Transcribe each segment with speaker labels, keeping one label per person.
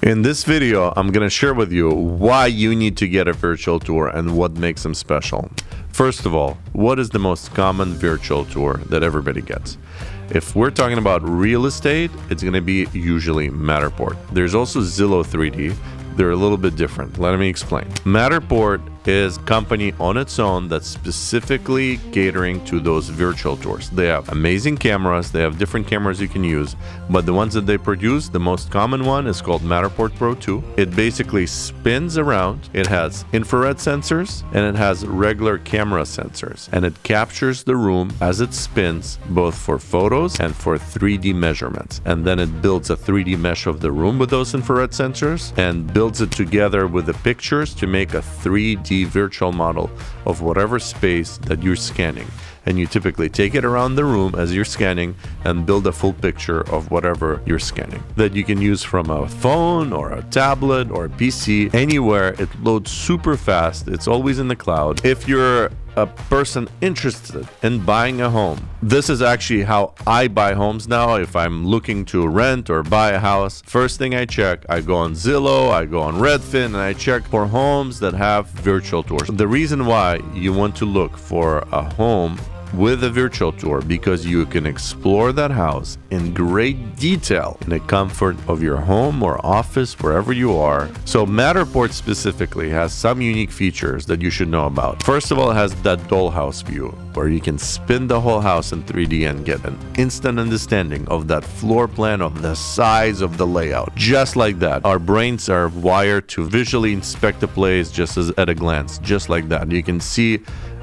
Speaker 1: In this video, I'm going to share with you why you need to get a virtual tour and what makes them special. First of all, what is the most common virtual tour that everybody gets? If we're talking about real estate, it's going to be usually Matterport. There's also Zillow 3D. They're a little bit different. Let me explain. Matterport is a company on its own that's specifically catering to those virtual tours. They have amazing cameras. They have different cameras you can use, but the ones that they produce, the most common one is called Matterport Pro 2. It basically spins around. It has infrared sensors and it has regular camera sensors, and it captures the room as it spins, both for photos and for 3D measurements. And then it builds a 3D mesh of the room with those infrared sensors and builds it together with the pictures to make a 3D virtual model of whatever space that you're scanning. And you typically take it around the room as you're scanning and build a full picture of whatever you're scanning that you can use from a phone or a tablet or a PC. Anywhere. It loads super fast. It's always in the cloud. If you're a person interested in buying a home, this is actually how I buy homes now. If I'm looking to rent or buy a house, first thing I check, I go on Zillow, I go on Redfin, and I check for homes that have virtual tours. The reason why you want to look for a home with a virtual tour, because you can explore that house in great detail in the comfort of your home or office, wherever you are. So Matterport specifically has some unique features that you should know about. First of all, it has that dollhouse view where you can spin the whole house in 3D and get an instant understanding of that floor plan, of the size of the layout. Just like that. Our brains are wired to visually inspect a place just as at a glance, just like that. You can see,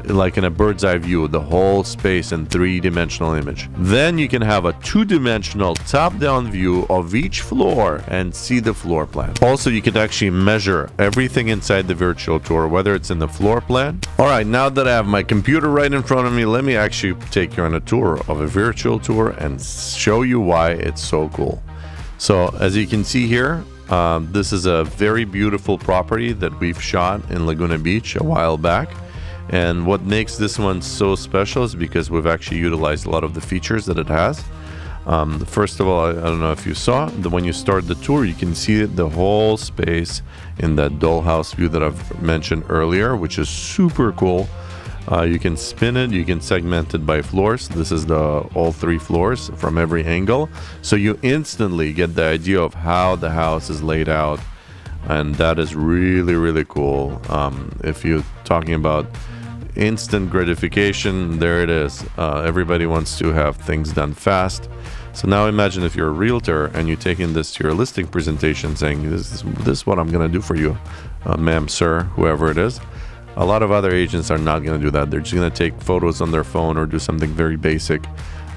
Speaker 1: like in a bird's eye view, the whole space in three-dimensional image. Then you can have a two-dimensional top-down view of each floor and see the floor plan. Also, you can actually measure everything inside the virtual tour, whether it's in the floor plan. All right, now that I have my computer right in front of me, let me actually take you on a tour of a virtual tour and show you why it's so cool. So as you can see here, this is a very beautiful property that we've shot in Laguna Beach a while back. And what makes this one so special is because we've actually utilized a lot of the features that it has. First of all, I don't know if you saw, when you start the tour, you can see the whole space in that dollhouse view that I've mentioned earlier, which is super cool. You can spin it, you can segment it by floors. This is all 3 floors from every angle. So you instantly get the idea of how the house is laid out. And that is really, really cool. If you're talking about instant gratification, there it is. Everybody wants to have things done fast. So now imagine if you're a realtor and you're taking this to your listing presentation saying, this is what I'm going to do for you, ma'am, sir, whoever it is. A lot of other agents are not going to do that. They're just going to take photos on their phone or do something very basic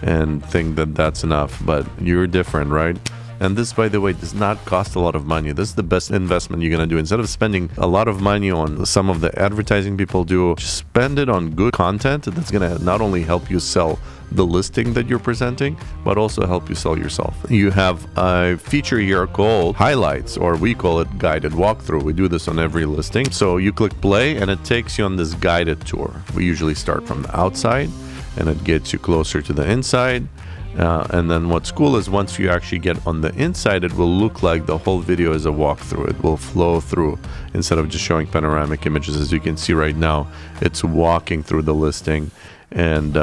Speaker 1: and think that that's enough. But you're different, right? And this, by the way, does not cost a lot of money. This is the best investment you're going to do. Instead of spending a lot of money on some of the advertising people do, just spend it on good content that's going to not only help you sell the listing that you're presenting, but also help you sell yourself. You have a feature here called highlights, or we call it guided walkthrough. We do this on every listing. So you click play and it takes you on this guided tour. We usually start from the outside and it gets you closer to the inside. And then what's cool is once you actually get on the inside, it will look like the whole video is a walkthrough. It will flow through instead of just showing panoramic images. As you can see right now, it's walking through the listing, and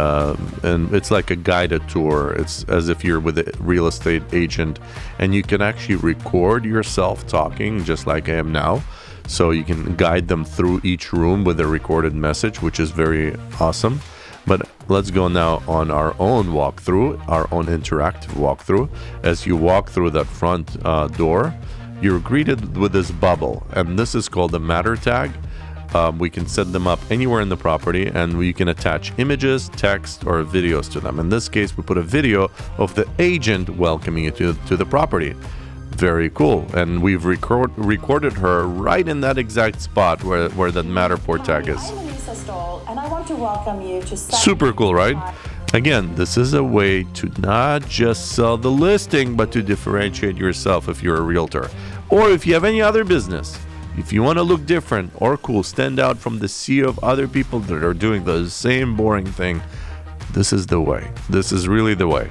Speaker 1: it's like a guided tour. It's as if you're with a real estate agent, and you can actually record yourself talking just like I am now. So you can guide them through each room with a recorded message, which is very awesome. But let's go now on our own walkthrough, our own interactive walkthrough. As you walk through that front door, you're greeted with this bubble, and this is called the Matter tag. We can set them up anywhere in the property, and we can attach images, text, or videos to them. In this case, we put a video of the agent welcoming you to the property. Very cool. And we've recorded her right in that exact spot where that Matterport tag is.
Speaker 2: And I want to welcome you to
Speaker 1: super cool, right? Again, this is a way to not just sell the listing, but to differentiate yourself if you're a realtor. Or if you have any other business. If you want to look different or cool, stand out from the sea of other people that are doing the same boring thing, this is the way. This is really the way.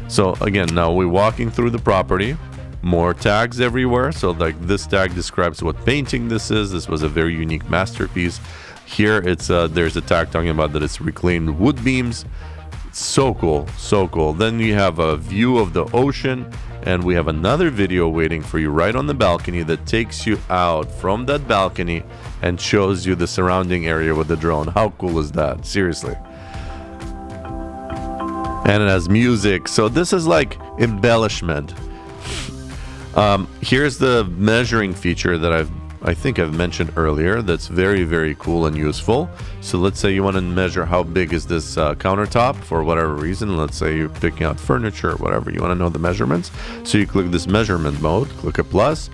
Speaker 1: So again, now we're walking through the property. more tags everywhere. So like this tag describes what painting this is. This was a very unique masterpiece. Here it's there's a tag talking about that it's reclaimed wood beams. So cool, so cool. Then you have a view of the ocean, and we have another video waiting for you right on the balcony that takes you out from that balcony and shows you the surrounding area with the drone. How cool is that? Seriously. And it has music. So this is like embellishment. Here's the measuring feature that I think I've mentioned earlier. That's very, very cool and useful. So let's say you want to measure how big is this countertop for whatever reason. Let's say you're picking out furniture or whatever. You want to know the measurements. So you click this measurement mode, click a plus,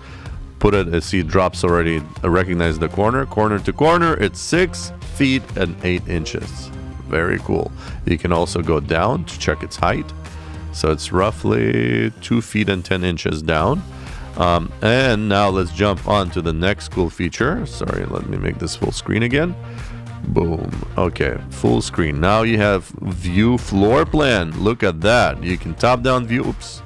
Speaker 1: put it, see it drops already, recognize the corner to corner. It's 6 feet and 8 inches. Very cool. You can also go down to check its height. So it's roughly 2 feet and 10 inches down. And now let's jump on to the next cool feature. Sorry, let me make this full screen again. Boom. Okay, full screen. Now you have view floor plan. Look at that. You can top down view. Oops.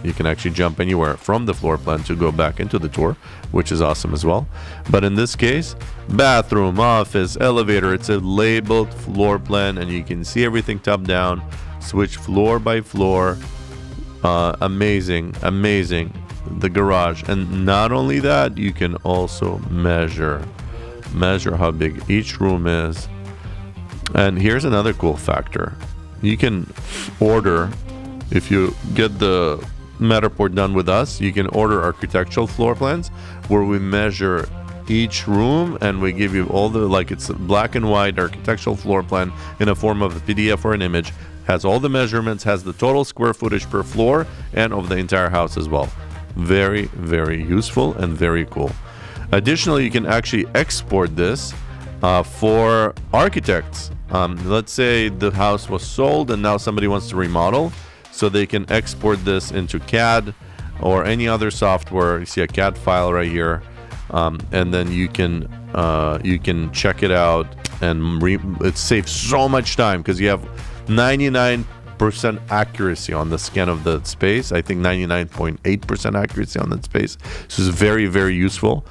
Speaker 1: You can actually jump anywhere from the floor plan to go back into the tour, which is awesome as well. But in this case, bathroom, office, elevator, it's a labeled floor plan, and you can see everything top down. Switch floor by floor. Amazing, amazing. The garage. And not only that, you can also measure how big each room is. And here's another cool factor. You can order, if you get the Matterport done with us, you can order architectural floor plans where we measure each room and we give you all the, like, it's a black and white architectural floor plan in a form of a PDF or an image, has all the measurements, has the total square footage per floor and of the entire house as well. Very, very useful and very cool. Additionally, you can actually export this for architects. Let's say the house was sold and now somebody wants to remodel, so they can export this into CAD or any other software. You see a CAD file right here, and then you can check it out, and it saves so much time because you have 99% accuracy on the scan of the space. I think 99.8% accuracy on that space. So it's very, very useful.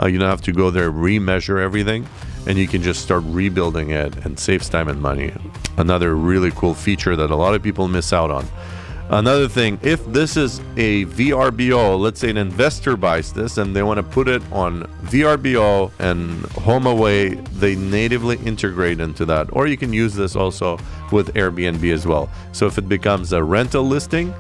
Speaker 1: You don't have to go there, remeasure everything, and you can just start rebuilding it, and saves time and money. Another really cool feature that a lot of people miss out on. Another thing, if this is a VRBO, let's say an investor buys this and they want to put it on VRBO and HomeAway, they natively integrate into that. Or you can use this also with Airbnb as well. So if it becomes a rental listing,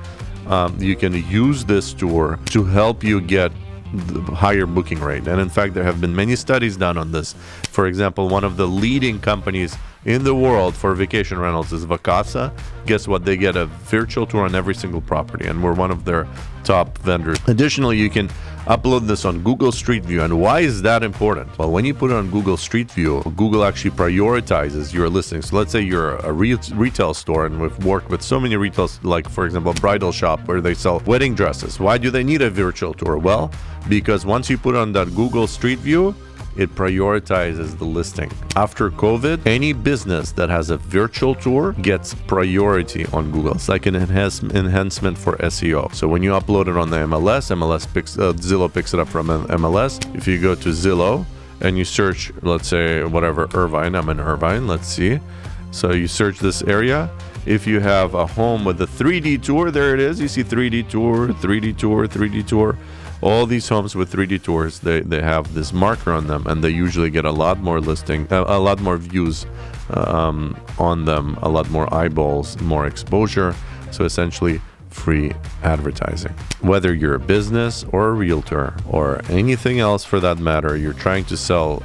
Speaker 1: you can use this tour to help you get the higher booking rate. And in fact, there have been many studies done on this. For example, one of the leading companies in the world for vacation rentals is Vacasa. Guess what? They get a virtual tour on every single property, and we're one of their top vendors. Additionally, you can upload this on Google Street View. And why is that important? Well, when you put it on Google Street View, Google actually prioritizes your listings. So let's say you're a retail store, and we've worked with so many retails, like for example, a bridal shop where they sell wedding dresses. Why do they need a virtual tour? Well, because once you put on that Google Street View, it prioritizes the listing. After COVID, any business that has a virtual tour gets priority on Google. It's like an enhancement for SEO. So when you upload it on the MLS, Zillow picks it up from MLS. If you go to Zillow and you search, let's say, whatever, Irvine, I'm in Irvine, let's see. So you search this area. If you have a home with a 3D tour, there it is. You see 3D tour, 3D tour, 3D tour. All these homes with 3D tours, they have this marker on them, and they usually get a lot more a lot more views on them, a lot more eyeballs, more exposure. So essentially, free advertising. Whether you're a business or a realtor or anything else for that matter, you're trying to sell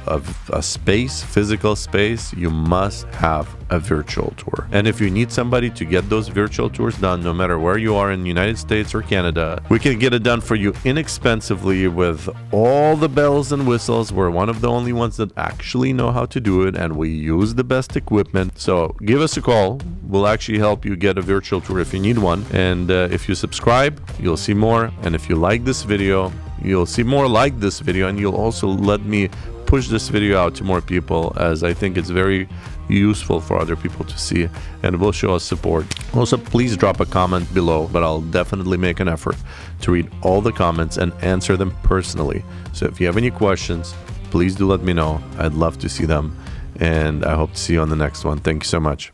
Speaker 1: a space, physical space, you must have a virtual tour. And if you need somebody to get those virtual tours done, no matter where you are in the United States or Canada, we can get it done for you inexpensively with all the bells and whistles. We're one of the only ones that actually know how to do it, and we use the best equipment. So give us a call. We'll actually help you get a virtual tour if you need one. And if you subscribe, you'll see more. And if you like this video, you'll see more like this video, and you'll also let me push this video out to more people, as I think it's very, useful for other people to see, and will show us support. Also, please drop a comment below, but I'll definitely make an effort to read all the comments and answer them personally. So if you have any questions, please do let me know. I'd love to see them, and I hope to see you on the next one. Thank you so much.